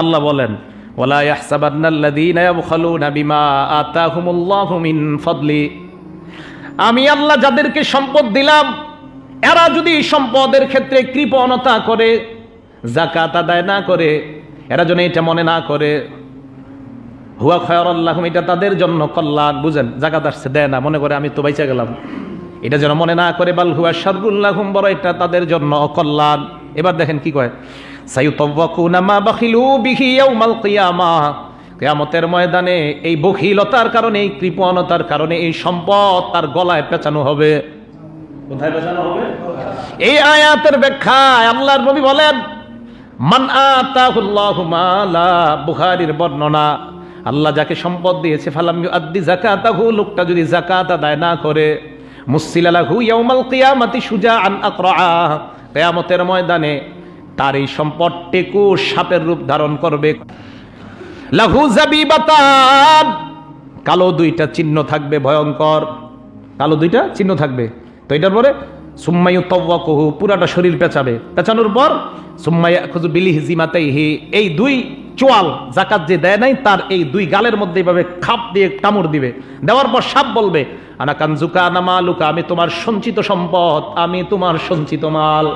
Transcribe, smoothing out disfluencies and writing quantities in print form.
আল্লাহ বলেন, ওয়ালা ইয়াহসাবান্নাল্লাযীনা ইয়াবখালুনা বিমা আতাহুমুল্লাহু মিন ফাদলি, আমি আল্লাহ যাদেরকে সম্পদ দিলাম এরা যদি সম্পদের ক্ষেত্রে কৃপণতা করে, যাকাত আদায় না করে, এরা যেন এটা মনে না করে হুয়া খায়রুল লাহুম, এটা তাদের জন্য কল্যাণ। বুঝেন, যাকাত আসছে দেয় না, মনে করে আমি তো বাইচা গেলাম, এটা যেন মনে না করে, বাল হুয়া শাররুল লাহুম, বড় এটা তাদের জন্য অকল্যাণ। এবার দেখেন কি কয়, সায়ুতাওয়াকুনা মা বাখিলু বিহি ইয়াউমাল কিয়ামাহ, কিয়ামতের ময়দানে এই বখিলতার কারণে, এই কৃপণতার কারণে এই সম্পদ তার গলায় পেঁচানো হবে। কোথায় পেঁচানো হবে? এই আয়াতের ব্যাখ্যায় আল্লাহর নবী বলেন, মান আতাহুল্লাহু মালা, বুখারীর বর্ণনা, আল্লাহ যাকে সম্পদ দিয়েছে, ফালাম ইউআদ্দি যাকাতাহু, লোকটা যদি যাকাত আদায় না করে, মুসিলা লাহু ইয়াউমাল কিয়ামাতি শুজাআন আকরা, কিয়ামতের ময়দানে তার এই সম্পদ টেকু সাপের রূপ ধারণ করবে। লাহু জাবিবাতান, কালো দুইটা চিহ্ন থাকবে, ভয়ঙ্কর কালো দুইটা চিহ্ন থাকবে। তো এটার পরে সুম্মা ইউতাওয়াকুহু, পুরাটা শরীর পেঁচাবে, পেঁচানোর পর সুম্মা ইয়াখুযু বিলিহজিমাতাইহি, এই দুই চোয়াল যাকাত যে দেয় নাই তার এই দুই গালের মধ্যে এইভাবে খাপ দিয়ে কামড় দিবে, দেওয়ার পর সাপ বলবে, আনা কানজুকা আনা মালুকা, আমি তোমার সঞ্চিত সম্পদ, আমি তোমার সঞ্চিত মাল।